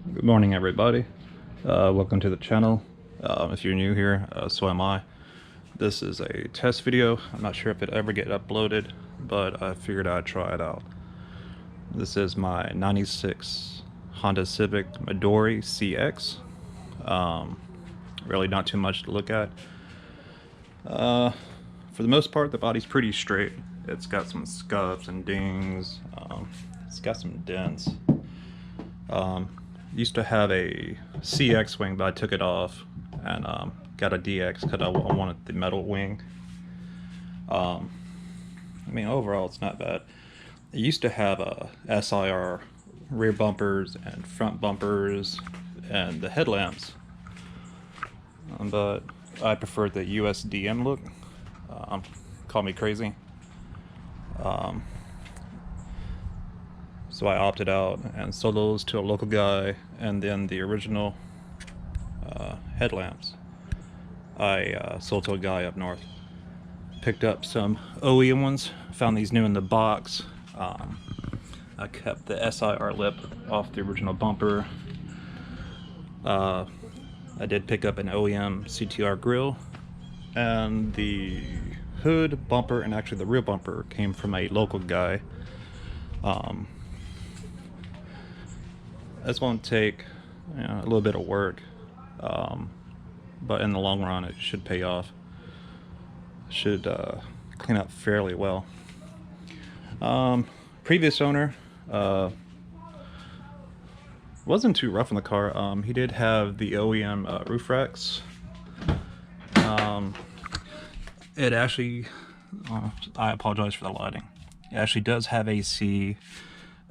Good morning, everybody. Welcome to the channel. If you're new here, so am I. This is a test video. I'm not sure if it'll ever get uploaded, but I figured I'd try it out. This is my 96 Honda Civic Midori CX. Really not too much to look at. For the most part, the body's pretty straight. It's got some scuffs and dings. It's got some dents. Used to have a CX wing, but I took it off and got a DX because I wanted the metal wing. I mean, overall, it's not bad. It used to have a SIR rear bumpers and front bumpers and the headlamps, but I preferred the USDM look. Call me crazy. So I opted out and sold those to a local guy, and then the original headlamps I sold to a guy up north. Picked up some OEM ones, found these new in the box. I kept the SIR lip off the original bumper. I did pick up an OEM CTR grille, and the hood, bumper, and actually the rear bumper came from a local guy. That's going to take a little bit of work, but in the long run it should pay off. Should clean up fairly well. Previous owner wasn't too rough on the car. He did have the OEM roof racks. It actually, I apologize for the lighting. It actually does have AC,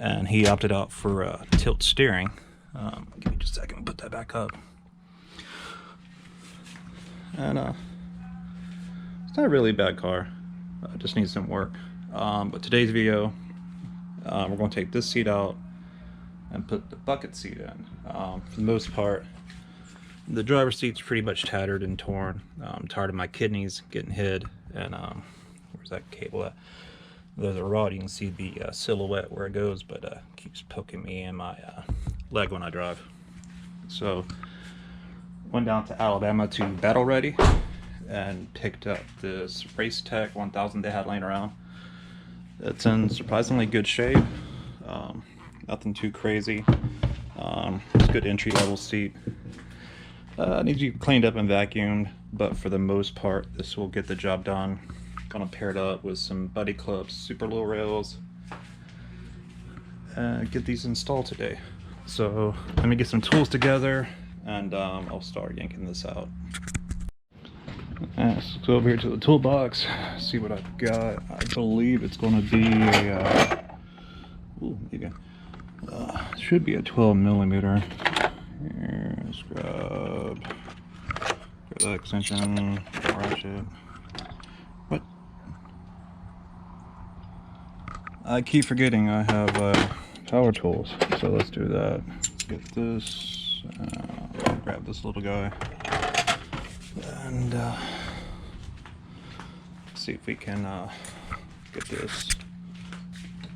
and he opted out for tilt steering. Give me just a second, put that back up. And it's not a really bad car. It just needs some work. But today's video, we're going to take this seat out and put the bucket seat in. For the most part, the driver's seat's pretty much tattered and torn. I'm tired of my kidneys getting hit, and where's that cable at? There's a rod. You can see the silhouette where it goes, but keeps poking me in my leg when I drive. So went down to Alabama to Battle Ready and picked up this Racetech 1000 they had laying around. It's in surprisingly good shape. Nothing too crazy. It's a good entry level seat. Needs to be cleaned up and vacuumed, but for the most part this will get the job done. Gonna pair it up with some buddy clubs, super low rails, and get these installed today. So let me get some tools together, and I'll start yanking this out. Let's go over here to the toolbox, see what I've got. I believe it's going to be a should be a 12mm. Here, let's grab that extension, ratchet. What? I keep forgetting I have power tools, so let's do that. Let's get this, grab this little guy, and see if we can get this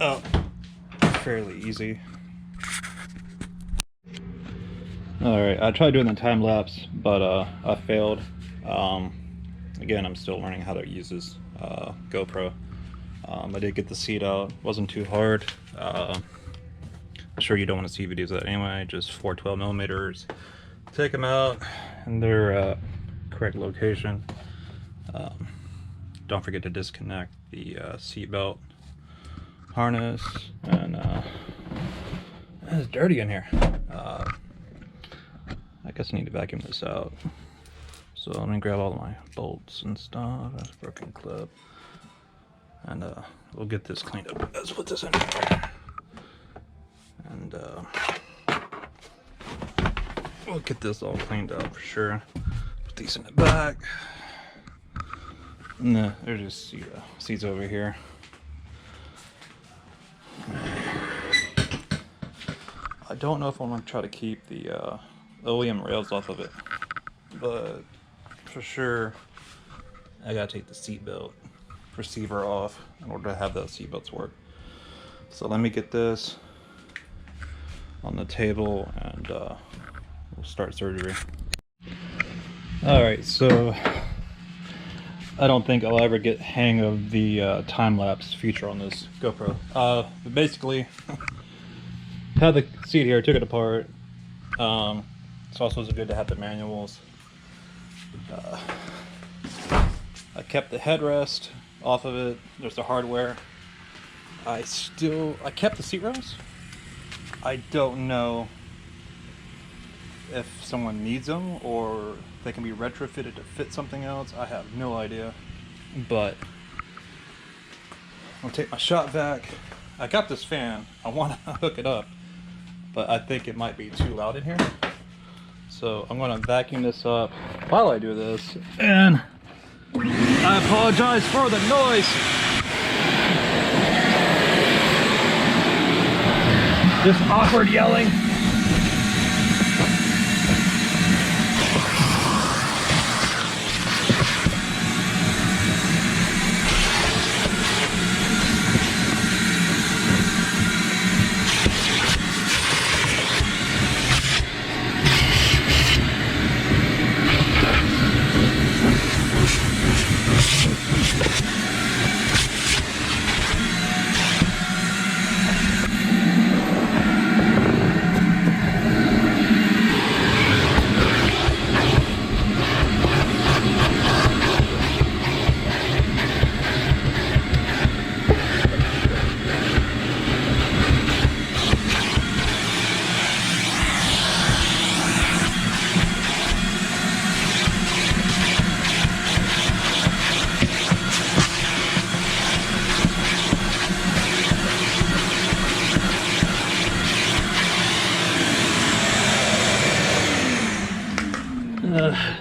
up fairly easy. Alright, I tried doing the time lapse, but I failed. Again, I'm still learning how to use this GoPro. I did get the seat out, wasn't too hard. I'm sure you don't want to see videos of that anyway, just 4 12mm. Take them out in their correct location. Don't forget to disconnect the seat belt harness, and it's dirty in here. I guess I need to vacuum this out. So let me grab all of my bolts and stuff. That's a broken clip. And we'll get this cleaned up. Let's put this in here. And we'll get this all cleaned up for sure. Put these in the back. And there's just seats over here. I don't know if I'm going to try to keep the OEM rails off of it, but for sure I gotta take the seatbelt receiver off in order to have those seatbelts work. So let me get this on the table, and we'll start surgery. Alright, so I don't think I'll ever get hang of the time-lapse feature on this GoPro. But basically, had the seat here, took it apart. It's also good to have the manuals. I kept the headrest off of it. There's the hardware. I kept the seat rose. I don't know if someone needs them or they can be retrofitted to fit something else. I have no idea. But I'm gonna take my shop vac. I got this fan. I want to hook it up, but I think it might be too loud in here. So I'm gonna vacuum this up while I do this, and I apologize for the noise. Just awkward yelling.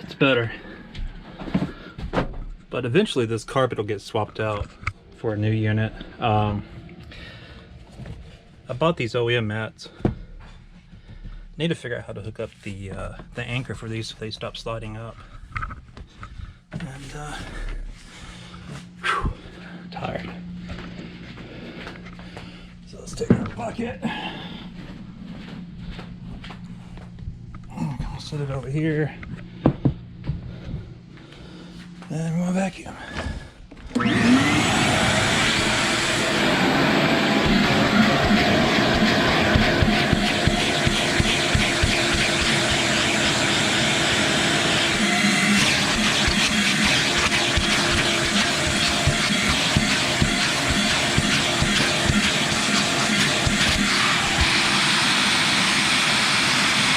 It's better. But eventually this carpet will get swapped out for a new unit. I bought these OEM mats. Need to figure out how to hook up the anchor for these so they stop sliding up. And whew, tired. So let's take our bucket. I'll set it over here. And we'll vacuum.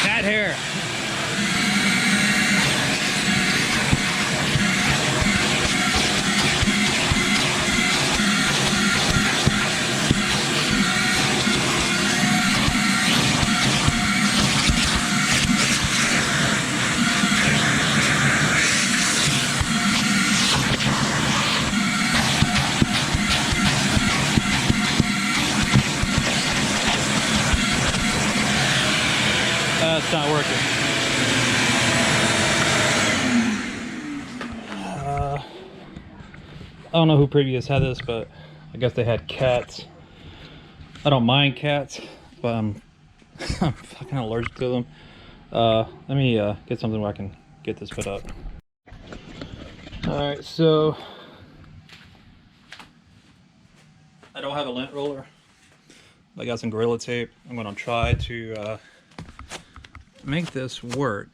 Cat hair. It's not working. I don't know who previous had this, but I guess they had cats. I don't mind cats, but I'm fucking allergic to them. Let me get something where I can get this put up. Alright, so I don't have a lint roller. I got some Gorilla Tape. I'm gonna try to make this work,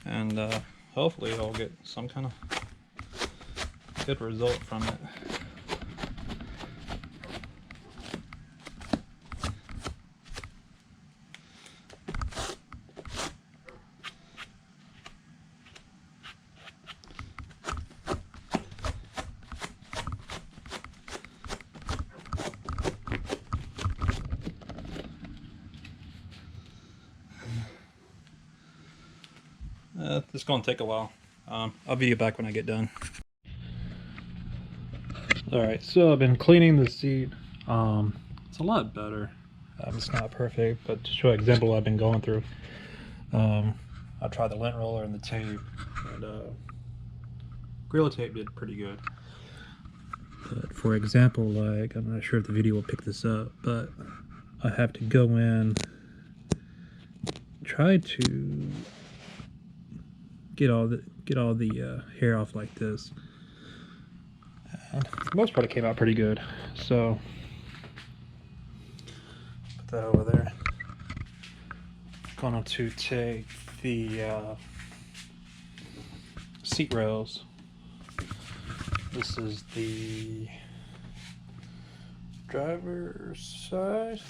and hopefully I'll get some kind of good result from it. This is going to take a while. I'll be back when I get done. Alright, so I've been cleaning the seat. It's a lot better. It's not perfect, but to show an example I've been going through. I tried the lint roller and the tape, and Gorilla Tape did pretty good. But for example, like, I'm not sure if the video will pick this up, but I have to go in, try to get all the hair off like this. And for the most part, it came out pretty good. So put that over there. Going to take the seat rails. This is the driver's side.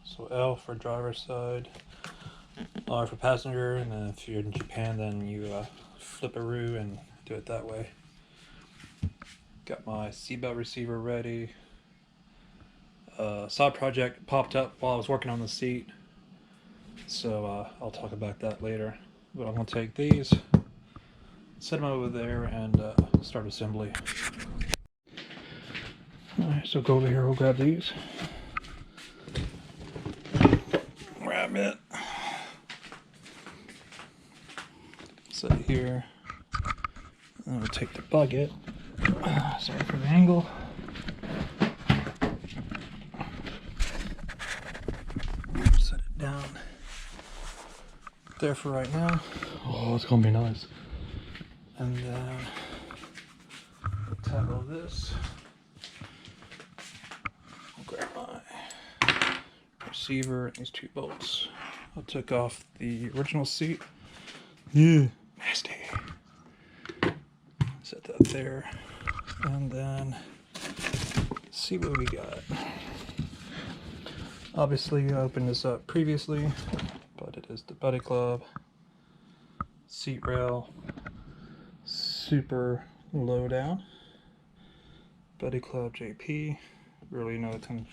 So L for driver's side, R for passenger, and then if you're in Japan, then you flip-a-roo and do it that way. Got my seatbelt receiver ready. Side project popped up while I was working on the seat, so I'll talk about that later. But I'm going to take these, set them over there, and start assembly. Alright, so go over here, we'll grab these. Grab it. Set it here. And we'll take the bucket. Sorry for the angle. Set it down there for right now. Oh, it's gonna be nice. And then tackle this. I'll grab my receiver and these 2 bolts. I took off the original seat. Yeah, nasty. Set that there, and then see what we got. Obviously, I opened this up previously, but it is the Buddy Club seat rail super low down. Buddy Club JP. Really know it comes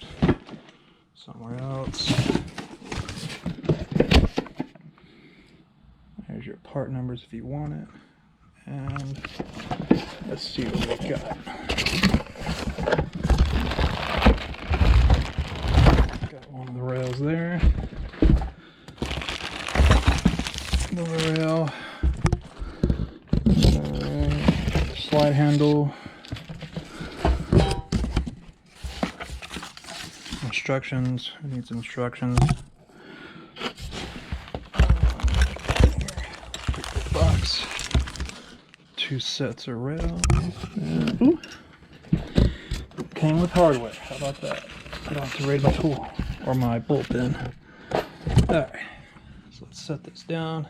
somewhere else. There's your part numbers if you want it. And let's see what we got. Got one of the rails there. Another rail. Slide handle. Instructions. It needs instructions. Box. 2 sets of rails. Ooh. Came with hardware. How about that? I don't have to raid my tool or my bolt pin. Alright. So let's set this down.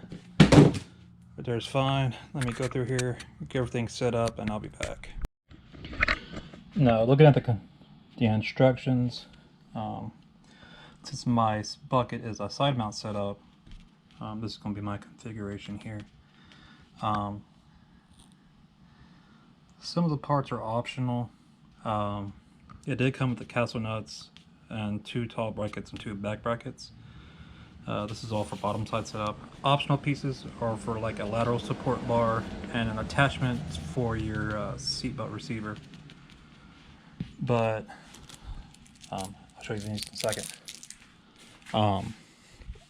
But there's fine. Let me go through here, get everything set up, and I'll be back. Now, looking at the instructions, since my bucket is a side mount setup, this is going to be my configuration here. Some of the parts are optional. It did come with the castle nuts and 2 tall brackets and 2 back brackets. This is all for bottom side setup. Optional pieces are for like a lateral support bar and an attachment for your seatbelt receiver. But I'll show you these in a second.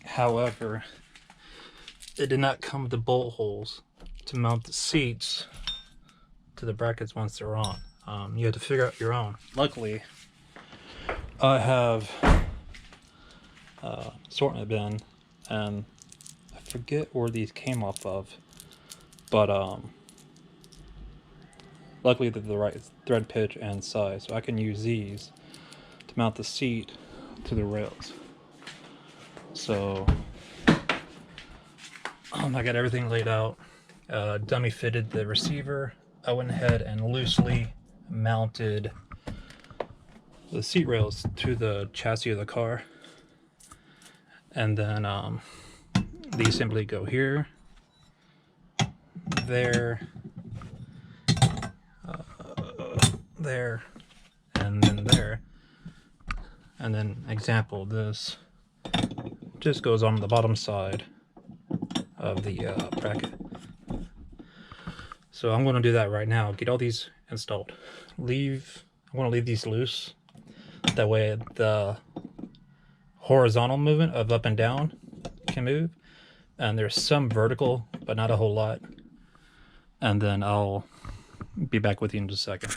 However, it did not come with the bolt holes to mount the seats to the brackets once they're on. You have to figure out your own. Luckily, I have sorting it bin, and I forget where these came off of, but luckily they're the right thread pitch and size, so I can use these to mount the seat to the rails. So I got everything laid out, dummy fitted the receiver. I went ahead and loosely mounted the seat rails to the chassis of the car, and then these simply go here, there, there, and then there. And then example, this just goes on the bottom side of the bracket. So I'm going to do that right now. Get all these installed. I'm going to leave these loose. That way the horizontal movement of up and down can move. And there's some vertical, but not a whole lot. And then I'll be back with you in just a second.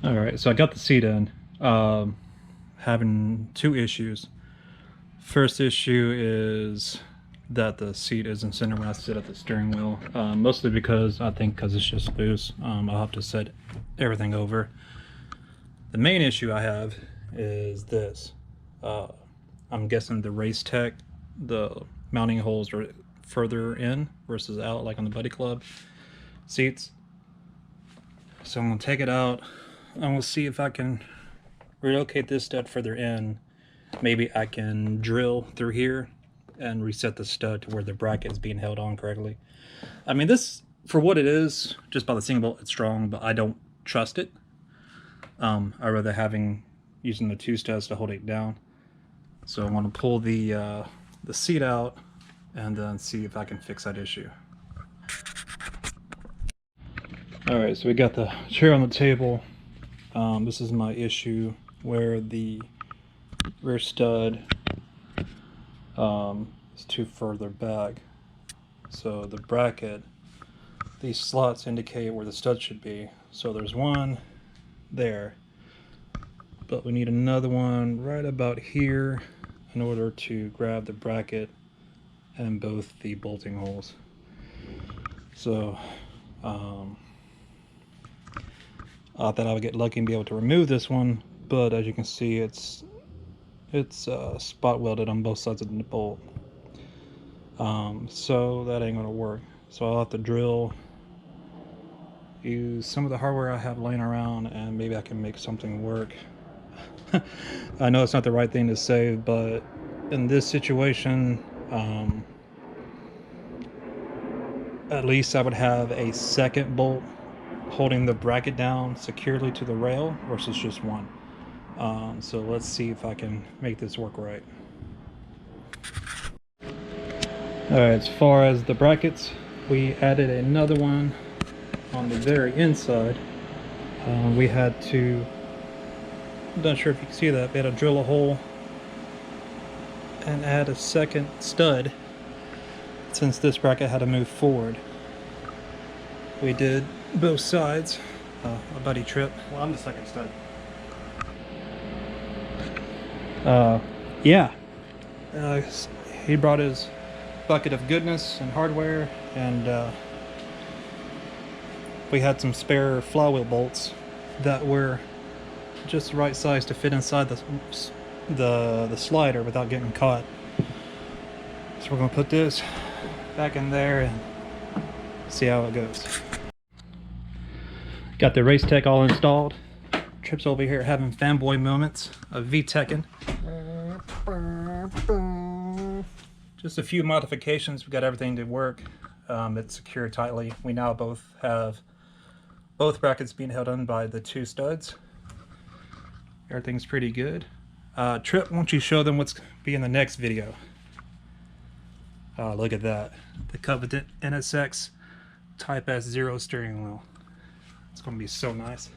Alright, so I got the seat in. having two issues. First issue is that the seat isn't centered when I sit at the steering wheel, mostly because it's just loose. I'll have to set everything over. The main issue I have is this. I'm guessing the Racetech, the mounting holes are further in versus out, like on the Buddy Club seats. So I'm gonna take it out. I'm gonna see if I can relocate this stud further in. Maybe I can drill through here and reset the stud to where the bracket is being held on correctly. I mean, this, for what it is, just by the single bolt, it's strong, but I don't trust it. I'd rather using the two studs to hold it down. So I'm gonna pull the seat out and then see if I can fix that issue. Alright, so we got the chair on the table. This is my issue where the rear stud is too further back. So the bracket, these slots indicate where the stud should be. So there's one there, but we need another one right about here in order to grab the bracket and both the bolting holes. So I thought I would get lucky and be able to remove this one, but as you can see, it's spot welded on both sides of the bolt. So that ain't gonna work. So I'll have to use some of the hardware I have laying around, and maybe I can make something work. I know it's not the right thing to say, but in this situation, at least I would have a second bolt holding the bracket down securely to the rail versus just one. So let's see if I can make this work right. Alright, as far as the brackets, we added another one on the very inside. We had to, I'm not sure if you can see that, we had to drill a hole and add a second stud since this bracket had to move forward. We did both sides. A buddy trip. Well, I'm the second stud. Yeah. He brought his bucket of goodness and hardware, and we had some spare flywheel bolts that were just the right size to fit inside the slider without getting caught. So we're gonna put this back in there and see how it goes. Got the Racetech all installed. Tripp's over here having fanboy moments of VTeching. Just a few modifications. We got everything to work. It's secured tightly. We now both have both brackets being held on by the two studs. Everything's pretty good. Trip, why don't you show them what's be in the next video? Look at that. The Covenant NSX Type S0 steering wheel. It's going to be so nice.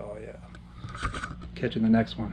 Oh yeah. Catch you in the next one.